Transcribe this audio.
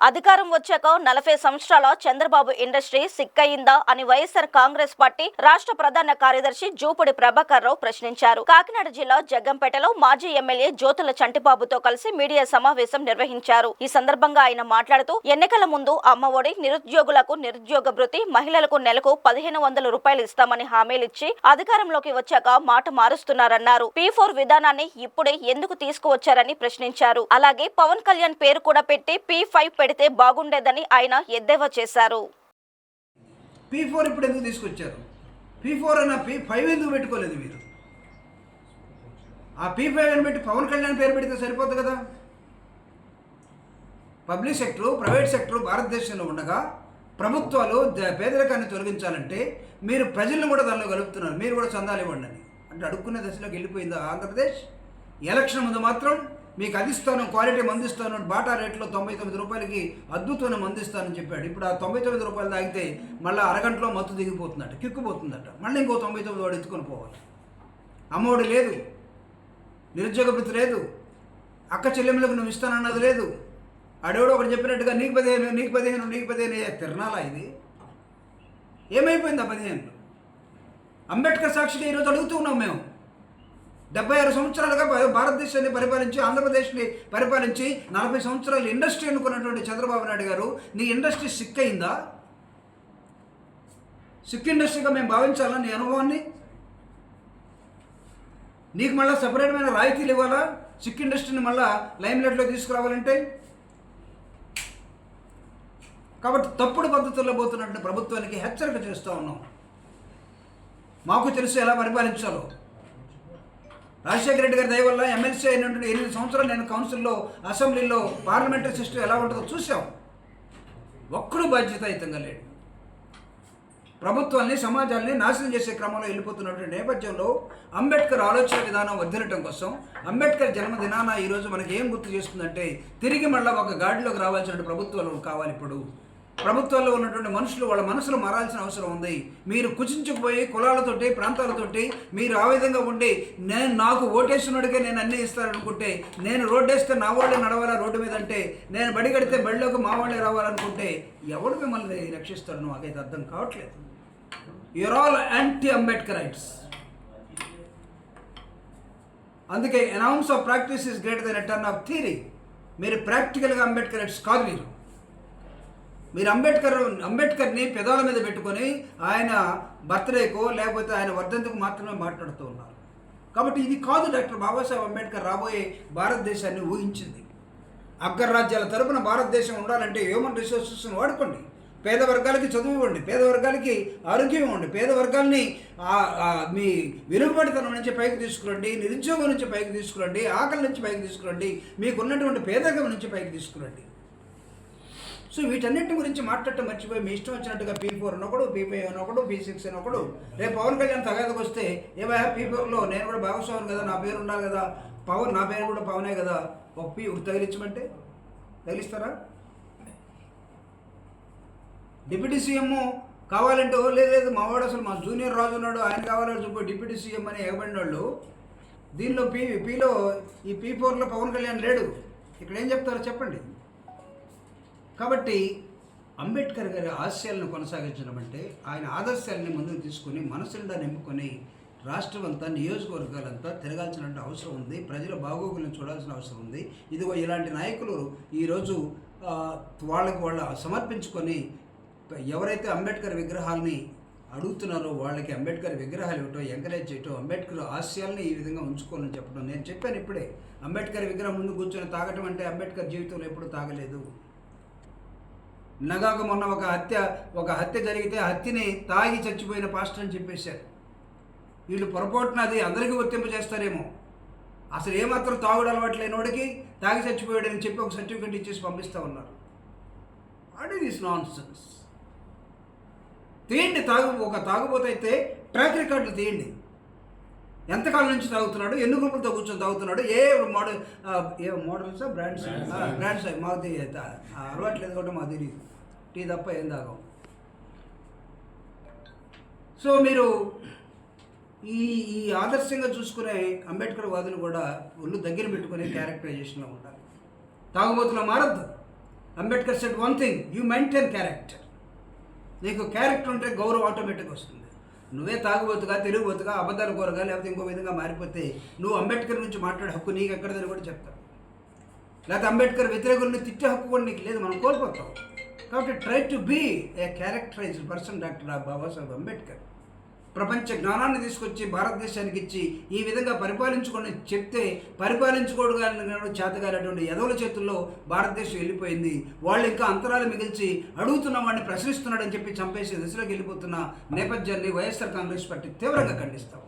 అధికారం వచ్చాక 40 సంవత్సరాల చంద్రబాబు ఇండస్ట్రీ సిక్కయిందా అని వైఎస్ఆర్ కాంగ్రెస్ పార్టీ రాష్ట్ర ప్రధాన కార్యదర్శి జూపూడి ప్రభాకర్ రావు ప్రశ్నించారు. కాకినాడ జిల్లా జగ్గంపేటలో మాజీ ఎమ్మెల్యే జ్యోతుల చంటిబాబుతో కలిసి మీడియా సమావేశం నిర్వహించారు. ఈ సందర్భంగా ఆయన మాట్లాడుతూ ఎన్నికల ముందు అమ్మఒడి, నిరుద్యోగులకు నిరుద్యోగ భృతి, మహిళలకు నెలకు 1500 రూపాయలు ఇస్తామని హామీలిచ్చి అధికారంలోకి వచ్చాక మాట మారుస్తున్నారన్నారు. P4 విధానాన్ని ఇప్పుడే ఎందుకు తీసుకువచ్చారని ప్రశ్నించారు. అలాగే పవన్ కళ్యాణ్ పేరు కూడా పెట్టి P5 పెడితే బాగుండేదని ఆయన ఎద్దేవా చేశారు. P4 ఇప్పుడు ఎందుకు తీసుకొచ్చారు? P4 అన్న P5 ఎందుకు పెట్టుకోలేదు మీరు? ఆ P5 అని పెట్టి పవన్ కళ్యాణ్ పేరు పెడితే సరిపోతుంది కదా. పబ్లిక్ సెక్టరు, ప్రైవేట్ సెక్టరు భారతదేశంలో ఉండగా ప్రభుత్వాలు పేదరికాన్ని తొలగించాలంటే మీరు ప్రజలను కూడా దానిలో కలుపుతున్నారు. మీరు కూడా చందాలు ఇవ్వండి అని అంటే అడుక్కునే దశలోకి వెళ్ళిపోయింది ఆంధ్రప్రదేశ్. ఎలక్షన్ ముందు మాత్రం మీకు అదిస్తాను, క్వాలిటీ మందిస్తాను, బాటా రేట్లో 99 రూపాయలకి అద్భుతమైన మందిస్తానని చెప్పాడు. ఇప్పుడు ఆ 99 రూపాయలు తాగితే మళ్ళీ అరగంటలో మత్తు దిగిపోతుందట, కిక్కుపోతుందట. మళ్ళీ ఇంకో 99 వాడు ఎత్తుకొని పోవాలి. అమ్మఒడి లేదు, నిరుద్యోగ భృతి లేదు, అక్క చెల్లెమ్మలకు నువ్వు ఇస్తానన్నది లేదు. ఆడెవడో ఒకటి చెప్పినట్టుగా నీకు 15 తిరణాలా ఇది? ఏమైపోయింది ఆ 15? అంబేద్కర్ సాక్షిగా ఈరోజు అడుగుతూ ఉన్నాం మేము. 76 సంవత్సరాలుగా భారతదేశాన్ని పరిపాలించి, ఆంధ్రప్రదేశ్ని పరిపాలించి 40 సంవత్సరాలు ఇండస్ట్రీ అనుకున్నటువంటి చంద్రబాబు నాయుడు గారు, నీ ఇండస్ట్రీ సిక్ అయిందా? సిక్ ఇండస్ట్రీగా మేము భావించాలా నీ అనుభవాన్ని? నీకు మళ్ళీ సపరేట్మైన రాయితీలు ఇవ్వాలా సిక్ ఇండస్ట్రీని మళ్ళీ లైమ్లైట్లో తీసుకురావాలంటే? కాబట్టి తప్పుడు పద్ధతుల్లో పోతున్నటువంటి ప్రభుత్వానికి హెచ్చరిక చేస్తూ ఉన్నాం. మాకు తెలుసు ఎలా పరిపాలించాలో. రాజశేఖర రెడ్డి గారి దయ వల్ల ఎమ్మెల్సీ అయినటువంటి 8 సంవత్సరాలు నేను కౌన్సిల్లో, అసెంబ్లీలో, పార్లమెంటరీ సిస్టమ్ ఎలా ఉంటుందో చూసాం. ఒక్కడు బాధ్యతాయుతంగా లేడు. ప్రభుత్వాన్ని, సమాజాన్ని నాశనం చేసే క్రమంలో వెళ్ళిపోతున్నటువంటి నేపథ్యంలో అంబేద్కర్ ఆలోచన విధానం వర్ధిల్లటం కోసం అంబేద్కర్ జన్మదినాన ఈరోజు మనకి ఏం గుర్తు చేస్తుందంటే తిరిగి మళ్ళీ ఒక గాడిలోకి రావాల్సిన ప్రభుత్వాలు కావాలి. ఇప్పుడు ప్రభుత్వాల్లో ఉన్నటువంటి మనుషులు వాళ్ళ మనసులు మారాల్సిన అవసరం ఉంది. మీరు కుచించుకుపోయి కులాలతోటి, ప్రాంతాలతోటి మీరు ఆ విధంగా ఉండి నాకు ఓటేసినోడికే నేను అన్నీ ఇస్తాననుకుంటే, నేను రోడ్డేస్తే నా వాళ్ళే నడవాలా రోడ్డు మీద అంటే, నేను బడి కడితే బడిలోకి మా వాళ్ళే రావాలనుకుంటే ఎవడు మిమ్మల్ని రక్షిస్తాడు? నాకైతే అర్థం కావట్లేదు. You are all anti Ambedkarites. అందుకే an ounce of practice is greater than a ton of theory. మీరు ప్రాక్టికల్గా అంబేద్కరైట్స్ కాదు. మీరు అంబేద్కర్ని పెదాల మీద పెట్టుకొని ఆయన బర్త్డేకో లేకపోతే ఆయన వర్ధంతికి మాత్రమే మాట్లాడుతూ ఉన్నారు. కాబట్టి ఇది కాదు డాక్టర్ బాబాసాహెబ్ అంబేద్కర్ రాబోయే భారతదేశాన్ని ఊహించింది. అగ్రరాజ్యాల తరపున భారతదేశం ఉండాలంటే హ్యూమన్ రిసోర్సెస్ని వాడుకోండి. పేద వర్గాలకి చదువు ఇవ్వండి, పేద వర్గాలకి ఆరోగ్యం ఇవ్వండి, పేద వర్గాల్ని మీ వెలుగుబడితనం నుంచి పైకి తీసుకురండి, నిరుద్యోగం నుంచి పైకి తీసుకురండి, ఆకలి నుంచి పైకి తీసుకురండి, మీకున్నటువంటి పేదరికం నుంచి పైకి తీసుకురండి. సో వీటన్నిటి గురించి మాట్లాడటం మర్చిపోయి మీ ఇష్టం వచ్చినట్టుగా P4 అనొకడు, P5 అనొకడు, P6 అనొకడు. రేపు పవన్ కళ్యాణ్ తగాదకు వస్తే ఏమయ్యా P4లో నేను కూడా భాగస్వామి కదా, నా పేరు ఉండాలి కదా, నా పేరు కూడా పవనే కదా, ఒక తగిలించమంటే తగిలిస్తారా? డిప్యూటీ సీఎం కావాలంటే లేదు మావాడు అసలు మా జూనియర్ రాజు ఉన్నాడు, ఆయన కావాలని చెప్పి డిప్యూటీ సీఎం అని ఎగబడిన వాళ్ళు దీనిలో Pలో ఈ P4లో పవన్ కళ్యాణ్ లేడు. ఇక్కడ ఏం చెప్తారో చెప్పండి. కాబట్టి అంబేద్కర్ గారి ఆశయాలను కొనసాగించడం అంటే ఆయన ఆదర్శాలని ముందుకు తీసుకొని మనసుండా నింపుకొని రాష్ట్రం అంతా, నియోజకవర్గాలంతా తిరగాల్సిన అవసరం ఉంది. ప్రజల బాగోగులను చూడాల్సిన అవసరం ఉంది. ఇదిగో ఇలాంటి నాయకులు ఈరోజు వాళ్ళు సమర్పించుకొని ఎవరైతే అంబేద్కర్ విగ్రహాలని అడుగుతున్నారో వాళ్ళకి అంబేద్కర్ విగ్రహాలు ఇవ్వటం, ఎంకరేజ్ చేయటం, అంబేద్కర్ ఆశయాల్ని ఈ విధంగా ఉంచుకోవాలని చెప్పడం. నేను చెప్పాను ఇప్పుడే, అంబేద్కర్ విగ్రహం ముందు కూర్చొని తాగటం అంటే అంబేద్కర్ జీవితంలో ఎప్పుడు తాగలేదు. నగాక మొన్న ఒక హత్య జరిగితే హత్యని తాగి చచ్చిపోయిన పాస్టర్ అని చెప్పేశారు. వీళ్ళు పొరపాటున అది అందరికీ వర్తింపజేస్తారేమో. అసలు ఏమాత్రం తాగుడు అలవాటు లేనివాడికి తాగి చచ్చిపోయాడని చెప్పి ఒక సర్టిఫికెట్ ఇచ్చేసి పంపిస్తూ ఉన్నారు. What is this non sense? తీయండి, ఒక తాగుబోతు అయితే ట్రాక్ రికార్డులు తీయండి. ఎంతకాలం నుంచి తాగుతున్నాడు, ఎన్ని గ్రూపులతో కూర్చొని తాగుతున్నాడు, ఏ మోడల్స్ బ్రాండ్స్ మాకు అలవాట్లేదు కాబట్టి మాకు తెలియదు. టీ తప్ప ఏం తాగాం. సో మీరు ఈ ఆదర్శంగా చూసుకునే అంబేద్కర్ వాదులు కూడా ఒళ్ళు దగ్గర పెట్టుకునే క్యారెక్టరైజేషన్లో ఉండాలి. తాగుబోతులో మారద్దు. Ambedkar said one thing, you maintain character. నీకు క్యారెక్టర్ ఉంటే గౌరవం ఆటోమేటిక్గా వస్తుంది. నువ్వే తాగుబోతుగా, తిరుగుబోతుగా, అబద్ధాలు కోరగా, లేకపోతే ఇంకో విధంగా మారిపోతే నువ్వు అంబేద్కర్ గురించి మాట్లాడే హక్కు నీకు ఎక్కడదని కూడా చెప్తావు. లేకపోతే అంబేద్కర్ వ్యతిరేకుల్ని తిట్టే హక్కు కూడా నీకు లేదు, మనం కోల్పోతాం. కాబట్టి try to be a characterized person. Doctor Babasaheb Ambedkar ప్రపంచ జ్ఞానాన్ని తీసుకొచ్చి భారతదేశానికి ఇచ్చి ఈ విధంగా పరిపాలించుకొని చెప్తే పరిపాలించుకోవడానికి చేతగానటువంటి ఎదవుల చేతుల్లో భారతదేశం వెళ్ళిపోయింది. వాళ్ళు ఇంకా అంతరాలు మిగిల్చి అడుగుతున్న వాడిని ప్రశ్నిస్తున్నాడని చెప్పి చంపేసే దిశలోకి వెళ్ళిపోతున్న నేపథ్యాన్ని వైఎస్ఆర్ కాంగ్రెస్ పార్టీ తీవ్రంగా ఖండిస్తాం.